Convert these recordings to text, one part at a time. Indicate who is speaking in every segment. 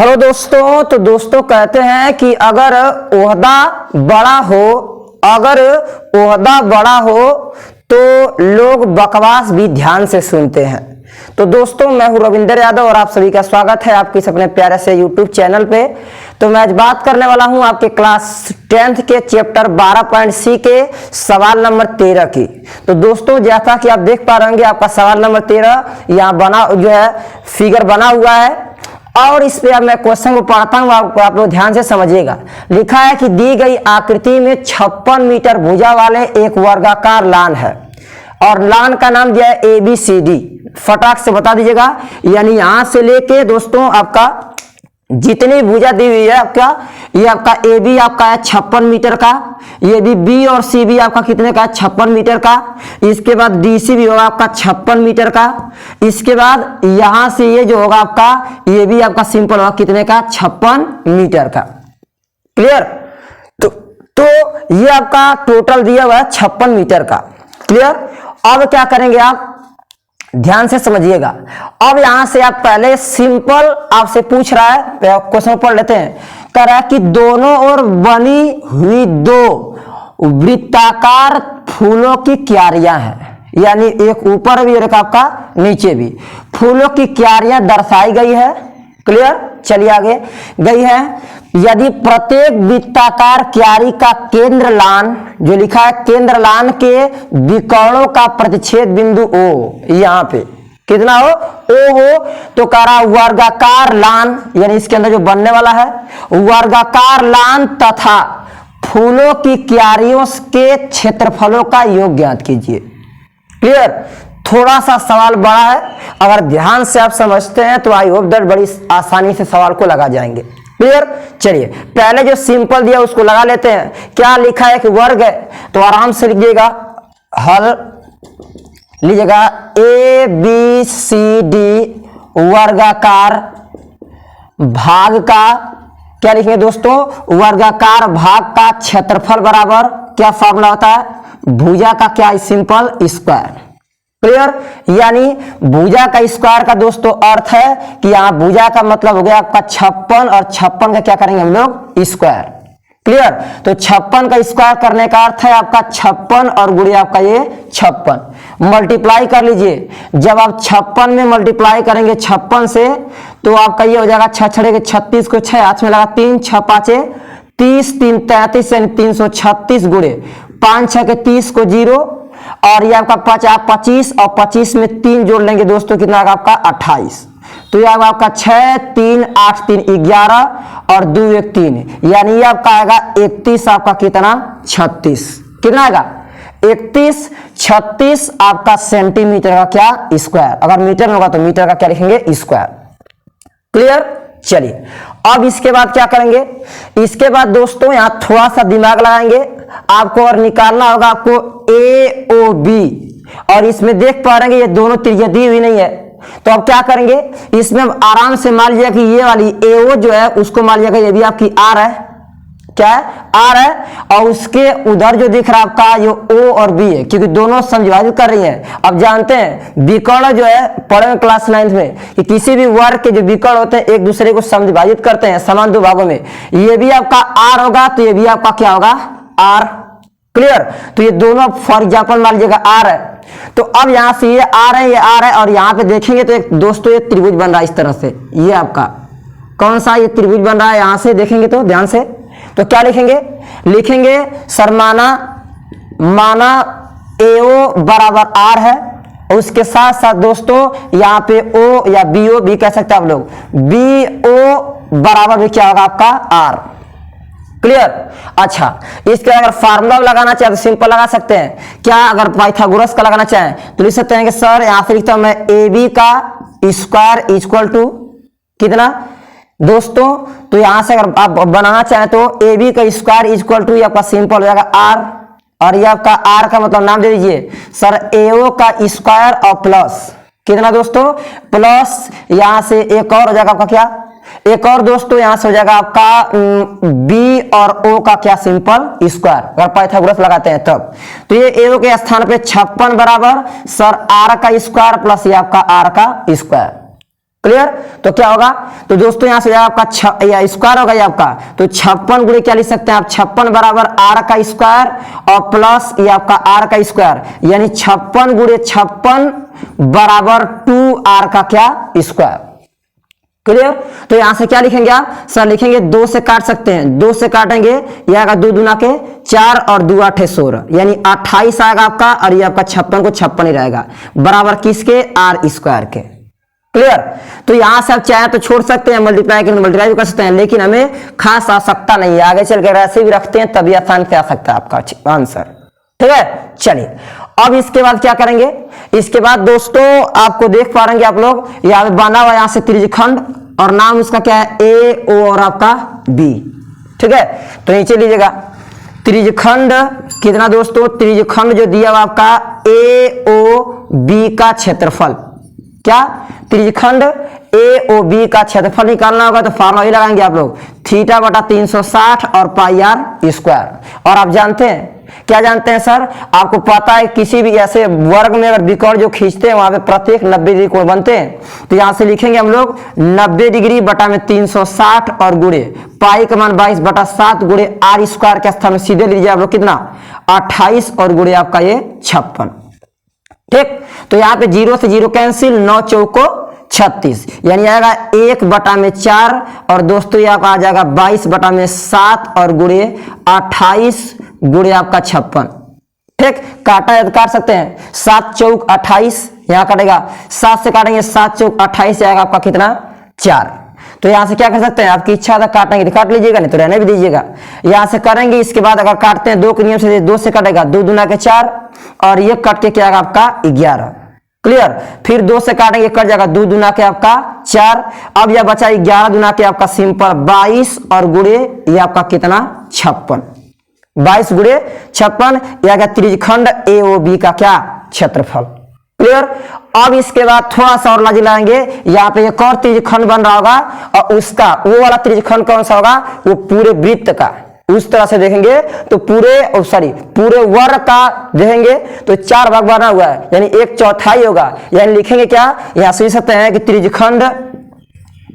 Speaker 1: Hello दोस्तों। तो दोस्तों कहते हैं कि अगर ओहदा बड़ा हो तो लोग बकवास भी ध्यान से सुनते हैं। तो दोस्तों मैं हूं रविंदर यादव और आप सभी का स्वागत है आपके इस अपने प्यारे से यूट्यूब चैनल पे। तो मैं आज बात करने वाला हूं आपके क्लास 10th के चैप्टर 12.सी के सवाल नंबर 13 की। तो दोस्तों जैसा कि आप देख पा रहे होंगे आपका सवाल नंबर 13 यहाँ बना जो है फिगर बना हुआ है और इस पे अब मैं क्वेश्चन को पढ़ता हूँ, आप लोग ध्यान से समझिएगा। लिखा है कि दी गई आकृति में 56 मीटर भुजा वाले एक वर्गाकार लान है और लान का नाम दिया है ABCD। फटाक से बता दीजिएगा, यानी यहां से लेके दोस्तों आपका जितनी भुजा दी हुई है आपका, ये आपका AB आपका है 56 मीटर का, ये भी B और CB आपका कितने का है 56 मीटर का। इसके बाद DC भी होगा आपका 56 मीटर का। इसके बाद यहां से ये जो होगा आपका ये भी आपका सिंपल होगा कितने का 56 मीटर का। क्लियर। तो ये आपका टोटल दिया हुआ है 56 मीटर का। क्लियर। अब क्या करेंगे आप ध्यान से समझिएगा। अब यहां से आप पहले सिंपल आपसे पूछ रहा है, क्वेश्चन पढ़ लेते हैं। कह रहा है कि दोनों ओर बनी हुई दो वृत्ताकार फूलों की क्यारियां हैं, यानी एक ऊपर भी और एक आपका नीचे भी फूलों की क्यारियां दर्शाई गई है। क्लियर। चलिए आगे गई है। यदि प्रत्येक वृत्ताकार क्यारी का केंद्र लान, जो लिखा है केंद्र लान के विकर्णों का प्रतिच्छेद बिंदु O यहां पे कितना हो O हो, तो कह रहा वर्गाकार लान, यानी इसके अंदर जो बनने वाला है वर्गाकार लान तथा फूलों की क्यारियों के क्षेत्रफलों का योग ज्ञात कीजिए। क्लियर। थोड़ा सा सवाल बड़ा है, अगर ध्यान से आप समझते हैं तो आई होप दैट बड़ी आसानी से सवाल को लगा जाएंगे। क्लियर। चलिए पहले जो सिंपल दिया उसको लगा लेते हैं। क्या लिखा है कि वर्ग है, तो आराम से लिखिएगा, हल लीजिएगा ABCD वर्गाकार भाग का क्या लिखेंगे दोस्तों, वर्गाकार भाग का क्षेत्रफल बराबर क्या फॉर्मूला होता है भुजा का क्या सिंपल स्क्वायर। क्लियर। यानी भुजा का स्क्वायर का दोस्तों अर्थ है कि यहां भुजा का मतलब हो गया आपका 56 और 56 का क्या करेंगे हम लोग स्क्वायर। क्लियर। तो 56 का स्क्वायर करने का अर्थ है आपका 56 और गुणे आपका ये 56 मल्टीप्लाई कर लीजिए। जब आप 56 में मल्टीप्लाई करेंगे 56 से तो आपका ये हो जाएगा 6 छड़े के 36 को 6 हाथ में लगा 3 6 5 30 3 33 यानी 336 गुणे 5 6 के 30 को 0 और ये आपका 25 और 25 में 3 जोड़ लेंगे दोस्तों कितना आएगा आपका 28। तो ये आपका 6 3 8 3 11 और 2 1 3 यानी ये आपका आएगा 31 आपका कितना 36 कितना आएगा 31 36 आपका सेंटीमीटर का क्या स्क्वायर। अगर मीटर में होगा तो मीटर का क्या लिखेंगे स्क्वायर। क्लियर। चलिए अब इसके बाद क्या करेंगे, इसके बाद दोस्तों यहां थोड़ा सा दिमाग लगाएंगे आपको और निकालना होगा आपको AOB। और इसमें देख पा रहे हैं ये दोनों त्रिज्या दी हुई नहीं है, तो अब क्या करेंगे इसमें आराम से मान लिया कि ये वाली AO जो है उसको मान लिया ये भी आपकी R है, क्या है R है, और उसके उधर जो दिख रहा है आपका ये O और B है, क्योंकि दोनों समविभाजित कर रही हैं। अब जानते हैं विकर्ण जो है पढ़े क्लास 9th में कि किसी भी वर्ग के जो विकर्ण होते हैं एक दूसरे को समविभाजित करते हैं समान दो भागों में। ये भी आपका R होगा तो ये भी आपका क्या होगा R। क्लियर। तो ये दोनों फॉर एग्जाम्पल मान लीजिएगा R है, तो अब यहां से ये R है, ये R है, और यहां पे देखेंगे तो एक दोस्तों ये त्रिभुज बन रहा है इस तरह से। ये आपका कौन सा ये त्रिभुज बन रहा है, यहां से देखेंगे तो ध्यान से, तो क्या लिखेंगे सर माना AO बराबर R है, और उसके साथ साथ दोस्तों यहाँ पे O या BO भी कह सकते हैं आप लोग, BO बराबर भी क्या होगा आपका R। क्लियर। अच्छा इसके अगर फार्मूला लगाना चाहे तो सिंपल लगा सकते हैं। क्या अगर पाइथागोरस का लगाना चाहें तो लिख सकते हैं कि सर यहां से लिखता हूं मैं AB का स्क्वायर इक्वल टू कितना दोस्तों, तो यहां से अगर आप बनाना चाहें तो AB का स्क्वायर इक्वल टू आपका सिंपल हो जाएगा R, और ये आपका R का मतलब नाम दे दीजिए सर AO का स्क्वायर और प्लस कितना दोस्तों प्लस यहां से एक और हो जाएगा आपका क्या, एक और दोस्तों यहां से हो जाएगा आपका B और O का क्या सिंपल स्क्वायर, अगर पाइथागोरस लगाते हैं तब। तो ये AO के स्थान पे 56 बराबर सर R का स्क्वायर प्लस ये आपका R का स्क्वायर। क्लियर। तो क्या होगा, तो दोस्तों यहां से आपका या स्क्वायर होगा ये आपका, तो 56 गुणे क्या लिख सकते हैं आप, 56 बराबर आर का स्क्वायर और प्लस ये आपका आर का स्क्वायर, यानी 56 गुणे 56 बराबर 2r का क्या स्क्वायर। क्लियर। तो यहां से क्या लिखेंगे आप, सर लिखेंगे 2 से काट सकते हैं, 2 से काटेंगे ये आएगा 2 दूना के 4 और 2 8 16, यानी 28 आएगा आपका, और ये आपका 56 को 56 ही रहेगा, बराबर किसके, आर स्क्वायर के। क्लियर। तो यहां से आप चाहे तो छोड़ सकते हैं, मल्टीप्लाई करके मल्टीप्लाई भी कर सकते हैं, लेकिन हमें खास आवश्यकता नहीं है, आगे चलकर ऐसे भी रखते हैं तभी आसान से आ सकता है आपका आंसर। ठीक है, चलिए अब इसके बाद क्या करेंगे, इसके बाद दोस्तों आपको देख पा रहे आप लोग यहाँ पे बना हुआ यहां से त्रिज्यखंड, और नाम उसका क्या है, ए ओ और आपका बी। ठीक है, तो नीचे लीजिएगा त्रिज्यखंड कितना दोस्तों, त्रिज्यखंड जो दिया हुआ आपका ए ओ बी का क्षेत्रफल, क्या त्रिज्यखंड ए ओ बी का क्षेत्रफल निकालना होगा, तो फॉर्मूला ही लगाएंगे आप लोग, थीटा बटा 360 और पाई आर स्क्वायर। और आप जानते हैं, क्या जानते हैं सर, आपको पता है किसी भी ऐसे वर्ग में अगर विकर्ण जो खींचते हैं वहां पे प्रत्येक 90 डिग्री कोण बनते हैं, तो यहां से लिखेंगे हम लोग 90 डिग्री बटा में 360 और गुणे पाई का मान 22 बटा 7 गुणे आर स्क्वायर के स्थान में सीधे लीजिए आप लोग कितना 28 और गुणे आपका ये 56। ठीक, तो यहाँ पे 0 से 0 कैंसिल, 9 चौको 36, यानी आएगा 1 बटा में 4, और दोस्तों यहाँ आ जाएगा 22 बटा में 7 और गुणे 28 गुणे आपका 56। ठीक, काटा है तो काट सकते हैं, 7 चौक 28 यहाँ काटेगा, 7 से काटेंगे 7 चौक 28 आएगा आपका कितना 4। तो यहां से क्या कर सकते हैं, आपकी इच्छा था काटेंगे तो काट लीजिएगा, नहीं तो रहने भी दीजिएगा। यहां से करेंगे, इसके बाद अगर काटते हैं 2 के नियम से, 2 से कटेगा 2 दूना के 4, और ये कट के क्या आएगा आपका 11। क्लियर, फिर 2 से काटेंगे कट जाएगा 2 दूना के आपका 4, अब यह बचा 11 दूना के आपका सिंपल 22 और गुणे ये आपका कितना 56, 22 गुणे 56, यह गया त्रिज्यखंड ए ओ बी का क्या क्षेत्रफल। क्लियर। अब इसके बाद थोड़ा सा और लाजी लाएंगे, यहाँ पे एक और त्रिज्यखंड बन रहा होगा, और उसका वो वाला त्रिज्यखंड कौन सा होगा, वो पूरे वृत्त का, उस तरह से देखेंगे तो पूरे वर्ग का देखेंगे तो 4 भाग बना हुआ है, यानी 1/4 होगा, यानी लिखेंगे क्या, यहां से सकते हैं कि त्रिज्यखंड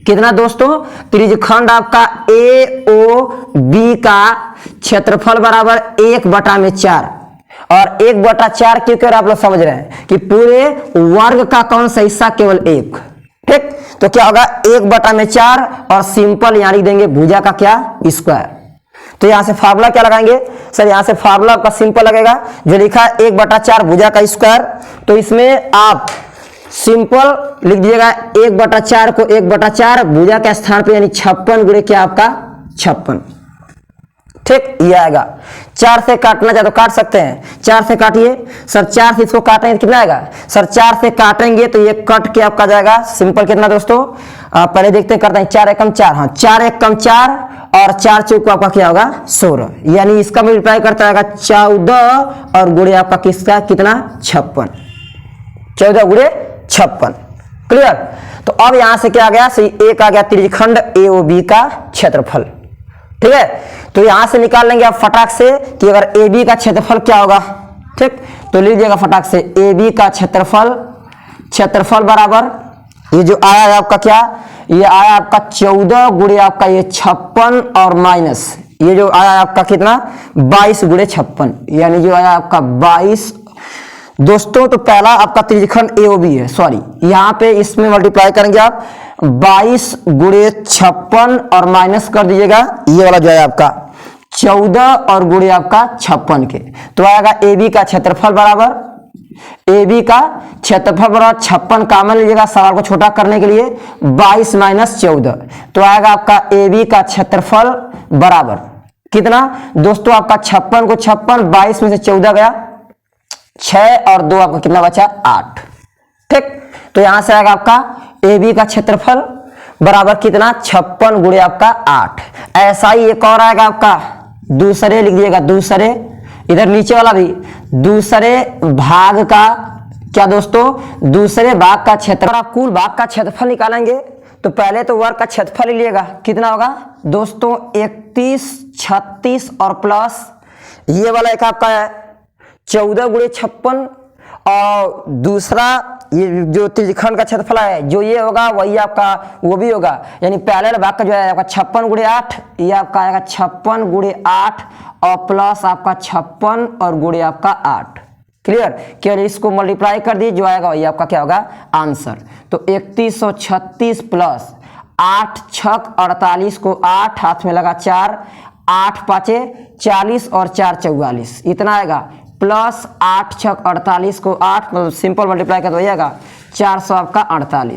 Speaker 1: कितना दोस्तों, त्रिज्यखंड आपका ए ओ बी का क्षेत्रफल बराबर 1 बटा में 4, और 1 बटा 4 क्योंकि आप लोग समझ रहे हैं कि पूरे वर्ग का कौन सा हिस्सा, केवल 1। ठीक, तो क्या होगा 1 बटा में 4, और सिंपल यहां लिख देंगे भुजा का क्या स्क्वायर। तो यहां से फार्मूला क्या लगाएंगे सर, यहां से फार्मूला आपका सिंपल लगेगा, जो लिखा है 1 बटा 4 भुजा का स्क्वायर, तो इसमें आप सिंपल लिख दीजिएगा 1 बटा 4 को 1 बटा 4 भुजा के स्थान पे, यानी 56 गुणे क्या आपका 56। ठीक, ये आएगा। 4 से काटना चाहे तो काट सकते हैं, 4 से काटिए सर, 4 से इसको काटेंगे तो कितना आएगा सर, 4 से काटेंगे तो ये कट के आपका जाएगा सिंपल कितना दोस्तों, पहले देखते हैं करते हैं, 4 एकम 4, हाँ 4 एकम 4 और 4 चौक आपका क्या होगा 16, यानी इसका मल्टीप्लाई करता है 14 और गुणे आपका किसका कितना 56, 14 गुणे 56। क्लियर। तो अब यहां से क्या आ गया, एक आ गया त्रिज्यखंड ए ओ बी का क्षेत्रफल। ठीक है, तो यहां से निकाल लेंगे आप फटाक से कि अगर ए बी का क्षेत्रफल क्या होगा। ठीक, तो लीजिएगा फटाक से ए बी का क्षेत्रफल बराबर ये जो आया है आपका क्या, ये आया आपका 14 गुणे आपका ये 56 और माइनस ये जो आया आपका कितना 22 गुणे 56, यानी जो आया आपका 22 दोस्तों। तो पहला आपका त्रिज्यखंड ए ओ बी है, सॉरी यहाँ पे इसमें मल्टीप्लाई करेंगे आप 22 गुणे 56 और माइनस कर दीजिएगा ये वाला जो है आपका 14 और गुणे आपका 56 के, तो आएगा ए बी का क्षेत्रफल बराबर, ए बी का क्षेत्रफल बराबर 56 कामन लीजिएगा सवाल को छोटा करने के लिए, 22 माइनस 14, तो आएगा आपका ए बी का क्षेत्रफल बराबर कितना दोस्तों, आपका 56 को 56, 22 में से 14 गया 6 और 2 आपका कितना बचा 8। ठीक, तो यहां से आएगा आपका ए बी का क्षेत्रफल बराबर कितना 56 गुणे आपका 8। ऐसा ही एक और आएगा आपका दूसरे, लिख दिएगा दूसरे, इधर नीचे वाला भी दूसरे भाग का क्या दोस्तों, दूसरे भाग का क्षेत्रफल। आप कुल भाग का क्षेत्रफल निकालेंगे तो पहले तो वर्ग का क्षेत्रफल ही लिएगा, कितना होगा दोस्तों 31, 36 और प्लस ये वाला एक आपका है 14 गुणे 56, और दूसरा ये जो त्रिज्यखंड का क्षेत्रफल है जो ये होगा वही आपका वो भी होगा, यानी पैरेलल भाग का जो है आपका 56 गुणे 8, ये आपका आएगा 56 गुणे 8 और प्लस आपका 56 और गुणे आपका 8। क्लियर? केवल इसको मल्टीप्लाई कर दिए, जो आएगा वही आपका क्या होगा आंसर। तो 3136 प्लस 8 छक 48 को 8 हाथ में लगा 4, 8 पाँचे 40 और 4 44, इतना आएगा प्लस 8 छक 48 को 8 मतलब सिंपल मल्टीप्लाई कर तो आएगा 400 आपका 48।